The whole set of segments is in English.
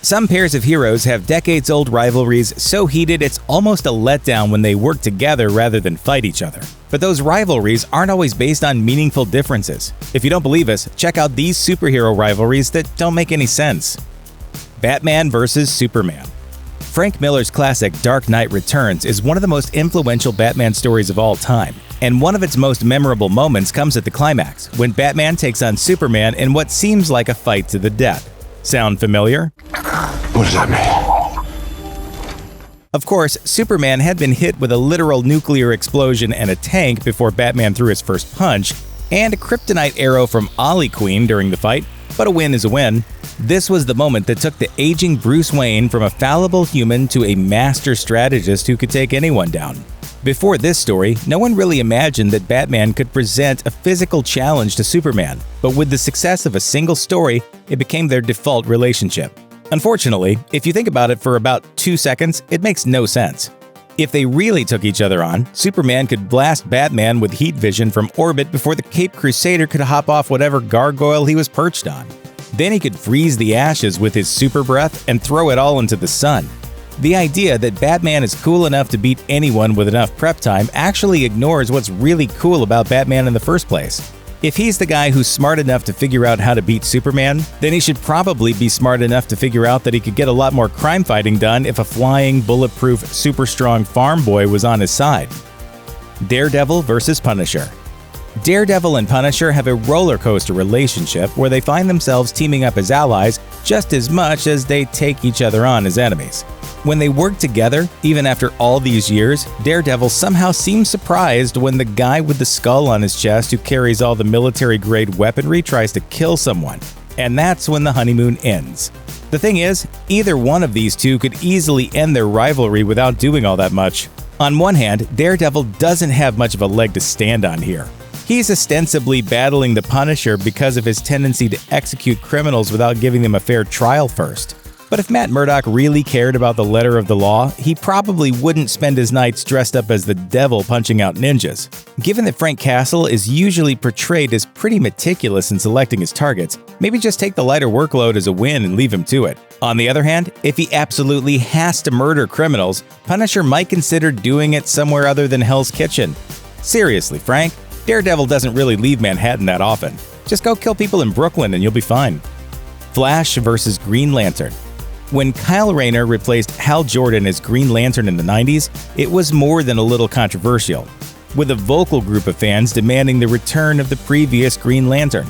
Some pairs of heroes have decades-old rivalries so heated it's almost a letdown when they work together rather than fight each other. But those rivalries aren't always based on meaningful differences. If you don't believe us, check out these superhero rivalries that don't make any sense. Batman vs. Superman. Frank Miller's classic Dark Knight Returns is one of the most influential Batman stories of all time, and one of its most memorable moments comes at the climax, when Batman takes on Superman in what seems like a fight to the death. Sound familiar? What does that mean? Of course, Superman had been hit with a literal nuclear explosion and a tank before Batman threw his first punch, and a kryptonite arrow from Ollie Queen during the fight, but a win is a win. This was the moment that took the aging Bruce Wayne from a fallible human to a master strategist who could take anyone down. Before this story, no one really imagined that Batman could present a physical challenge to Superman, but with the success of a single story, it became their default relationship. Unfortunately, if you think about it for about 2 seconds, it makes no sense. If they really took each other on, Superman could blast Batman with heat vision from orbit before the Caped Crusader could hop off whatever gargoyle he was perched on. Then he could freeze the ashes with his super breath and throw it all into the sun. The idea that Batman is cool enough to beat anyone with enough prep time actually ignores what's really cool about Batman in the first place. If he's the guy who's smart enough to figure out how to beat Superman, then he should probably be smart enough to figure out that he could get a lot more crime fighting done if a flying, bulletproof, super strong farm boy was on his side. Daredevil vs. Punisher. Daredevil and Punisher have a roller coaster relationship where they find themselves teaming up as allies just as much as they take each other on as enemies. When they work together, even after all these years, Daredevil somehow seems surprised when the guy with the skull on his chest who carries all the military-grade weaponry tries to kill someone. And that's when the honeymoon ends. The thing is, either one of these two could easily end their rivalry without doing all that much. On one hand, Daredevil doesn't have much of a leg to stand on here. He's ostensibly battling the Punisher because of his tendency to execute criminals without giving them a fair trial first. But if Matt Murdock really cared about the letter of the law, he probably wouldn't spend his nights dressed up as the devil punching out ninjas. Given that Frank Castle is usually portrayed as pretty meticulous in selecting his targets, maybe just take the lighter workload as a win and leave him to it. On the other hand, if he absolutely has to murder criminals, Punisher might consider doing it somewhere other than Hell's Kitchen. Seriously, Frank, Daredevil doesn't really leave Manhattan that often. Just go kill people in Brooklyn and you'll be fine. Flash vs. Green Lantern. When Kyle Rayner replaced Hal Jordan as Green Lantern in the 90s, it was more than a little controversial, with a vocal group of fans demanding the return of the previous Green Lantern.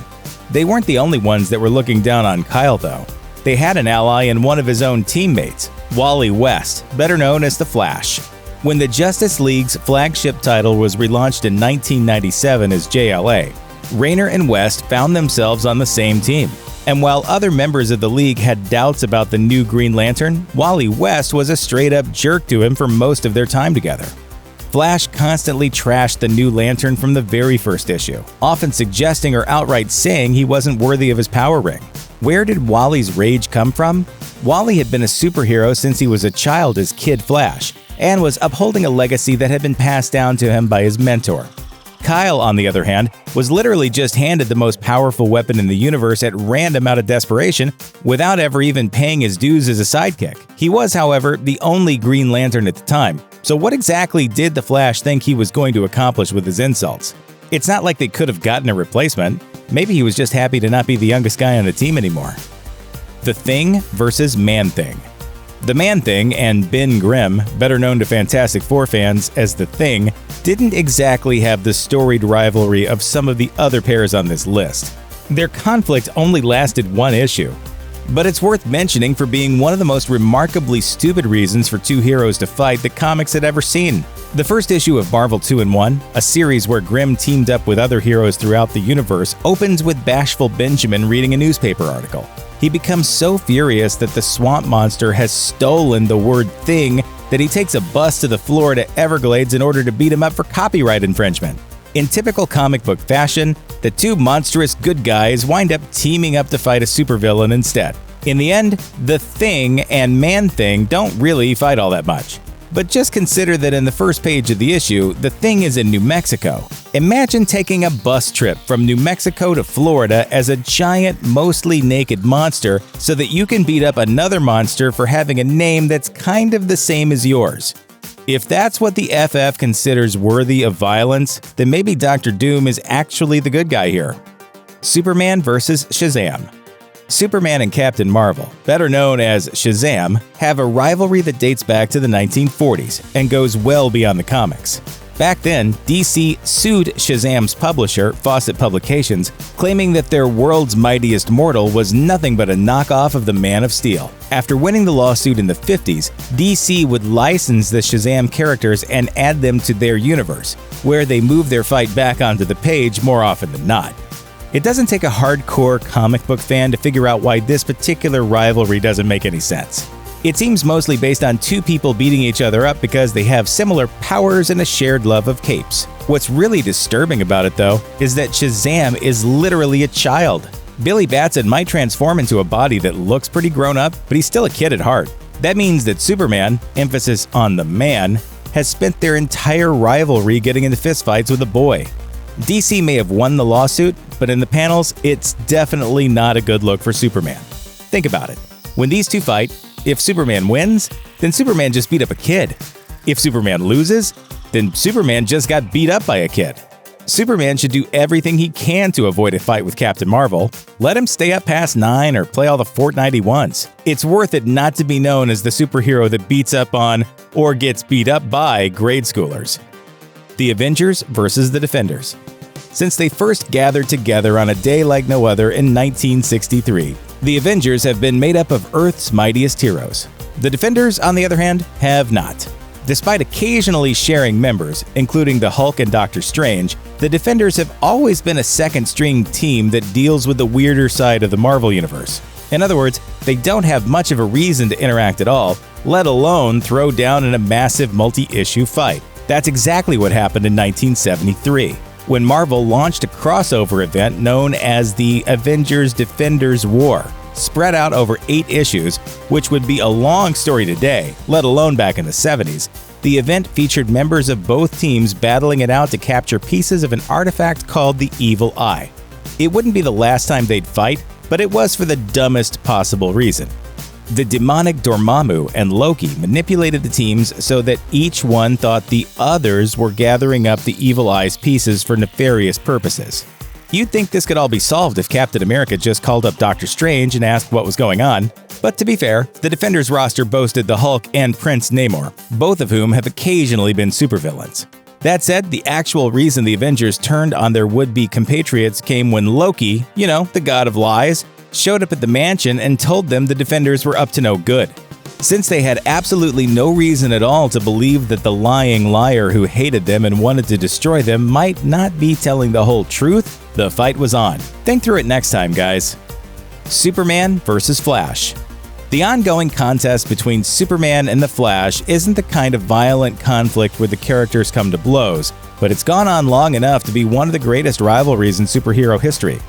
They weren't the only ones that were looking down on Kyle, though. They had an ally in one of his own teammates, Wally West, better known as the Flash. When the Justice League's flagship title was relaunched in 1997 as JLA, Rayner and West found themselves on the same team. And while other members of the league had doubts about the new Green Lantern, Wally West was a straight-up jerk to him for most of their time together. Flash constantly trashed the new Lantern from the very first issue, often suggesting or outright saying he wasn't worthy of his power ring. Where did Wally's rage come from? Wally had been a superhero since he was a child as Kid Flash, and was upholding a legacy that had been passed down to him by his mentor. Kyle, on the other hand, was literally just handed the most powerful weapon in the universe at random out of desperation without ever even paying his dues as a sidekick. He was, however, the only Green Lantern at the time, so what exactly did the Flash think he was going to accomplish with his insults? It's not like they could have gotten a replacement. Maybe he was just happy to not be the youngest guy on the team anymore. The Thing vs. Man-Thing. The Man-Thing and Ben Grimm, better known to Fantastic Four fans as The Thing, didn't exactly have the storied rivalry of some of the other pairs on this list. Their conflict only lasted one issue, but it's worth mentioning for being one of the most remarkably stupid reasons for two heroes to fight that comics had ever seen. The first issue of Marvel 2-in-1, a series where Grimm teamed up with other heroes throughout the universe, opens with bashful Benjamin reading a newspaper article. He becomes so furious that the swamp monster has stolen the word thing that he takes a bus to the Florida Everglades in order to beat him up for copyright infringement. In typical comic book fashion, the two monstrous good guys wind up teaming up to fight a supervillain instead. In the end, the Thing and Man-Thing don't really fight all that much. But just consider that in the first page of the issue, the Thing is in New Mexico. Imagine taking a bus trip from New Mexico to Florida as a giant, mostly naked monster so that you can beat up another monster for having a name that's kind of the same as yours. If that's what the FF considers worthy of violence, then maybe Dr. Doom is actually the good guy here. Superman vs. Shazam. Superman and Captain Marvel, better known as Shazam, have a rivalry that dates back to the 1940s and goes well beyond the comics. Back then, DC sued Shazam's publisher, Fawcett Publications, claiming that their world's mightiest mortal was nothing but a knockoff of the Man of Steel. After winning the lawsuit in the 50s, DC would license the Shazam characters and add them to their universe, where they move their fight back onto the page more often than not. It doesn't take a hardcore comic book fan to figure out why this particular rivalry doesn't make any sense. It seems mostly based on two people beating each other up because they have similar powers and a shared love of capes. What's really disturbing about it, though, is that Shazam is literally a child. Billy Batson might transform into a body that looks pretty grown up, but he's still a kid at heart. That means that Superman, emphasis on the man, has spent their entire rivalry getting into fistfights with a boy. DC may have won the lawsuit, but in the panels, it's definitely not a good look for Superman. Think about it. When these two fight, if Superman wins, then Superman just beat up a kid. If Superman loses, then Superman just got beat up by a kid. Superman should do everything he can to avoid a fight with Captain Marvel. Let him stay up past 9 or play all the Fortnite he wants. It's worth it not to be known as the superhero that beats up on or gets beat up by grade schoolers. The Avengers vs. the Defenders. Since they first gathered together on a day like no other in 1963, the Avengers have been made up of Earth's mightiest heroes. The Defenders, on the other hand, have not. Despite occasionally sharing members, including the Hulk and Doctor Strange, the Defenders have always been a second-string team that deals with the weirder side of the Marvel Universe. In other words, they don't have much of a reason to interact at all, let alone throw down in a massive multi-issue fight. That's exactly what happened in 1973. When Marvel launched a crossover event known as the Avengers Defenders War, spread out over 8 issues, which would be a long story today, let alone back in the 70s. The event featured members of both teams battling it out to capture pieces of an artifact called the Evil Eye. It wouldn't be the last time they'd fight, but it was for the dumbest possible reason. The demonic Dormammu and Loki manipulated the teams so that each one thought the others were gathering up the Evil Eye's pieces for nefarious purposes. You'd think this could all be solved if Captain America just called up Doctor Strange and asked what was going on. But to be fair, the Defenders roster boasted the Hulk and Prince Namor, both of whom have occasionally been supervillains. That said, the actual reason the Avengers turned on their would-be compatriots came when Loki, the god of lies, showed up at the mansion and told them the Defenders were up to no good. Since they had absolutely no reason at all to believe that the lying liar who hated them and wanted to destroy them might not be telling the whole truth, the fight was on. Think through it next time, guys. Superman vs. Flash. The ongoing contest between Superman and the Flash isn't the kind of violent conflict where the characters come to blows, but it's gone on long enough to be one of the greatest rivalries in superhero history.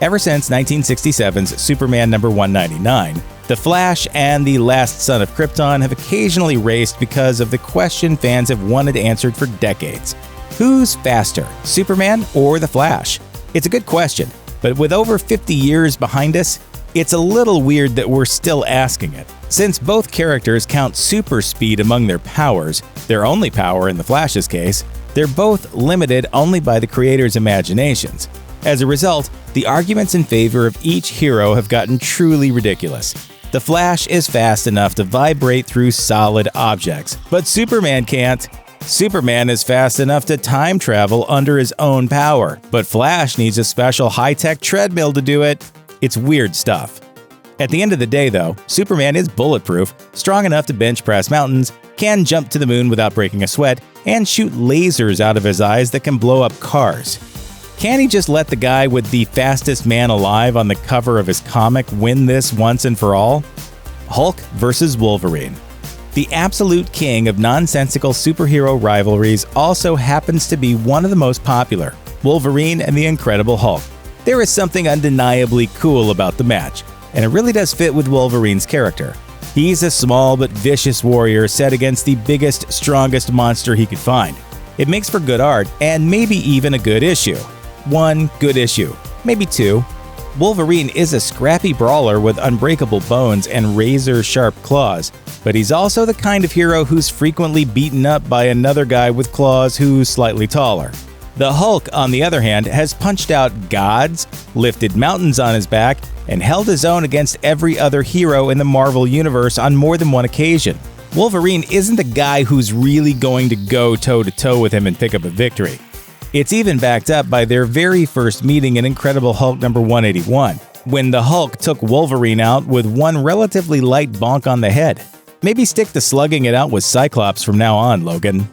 Ever since 1967's Superman number 199, the Flash and the Last Son of Krypton have occasionally raced because of the question fans have wanted answered for decades. Who's faster, Superman or the Flash? It's a good question, but with over 50 years behind us, it's a little weird that we're still asking it. Since both characters count super speed among their powers, their only power in the Flash's case, they're both limited only by the creator's imaginations. As a result, the arguments in favor of each hero have gotten truly ridiculous. The Flash is fast enough to vibrate through solid objects, but Superman can't. Superman is fast enough to time travel under his own power, but Flash needs a special high-tech treadmill to do it. It's weird stuff. At the end of the day, though, Superman is bulletproof, strong enough to bench press mountains, can jump to the moon without breaking a sweat, and shoot lasers out of his eyes that can blow up cars. Can he just let the guy with the fastest man alive on the cover of his comic win this once and for all? Hulk vs. Wolverine. The absolute king of nonsensical superhero rivalries also happens to be one of the most popular, Wolverine and the Incredible Hulk. There is something undeniably cool about the match, and it really does fit with Wolverine's character. He's a small but vicious warrior set against the biggest, strongest monster he could find. It makes for good art and maybe even a good issue. One good issue, maybe two. Wolverine is a scrappy brawler with unbreakable bones and razor-sharp claws, but he's also the kind of hero who's frequently beaten up by another guy with claws who's slightly taller. The Hulk, on the other hand, has punched out gods, lifted mountains on his back, and held his own against every other hero in the Marvel Universe on more than one occasion. Wolverine isn't the guy who's really going to go toe-to-toe with him and pick up a victory. It's even backed up by their very first meeting in Incredible Hulk number 181, when the Hulk took Wolverine out with one relatively light bonk on the head. Maybe stick to slugging it out with Cyclops from now on, Logan.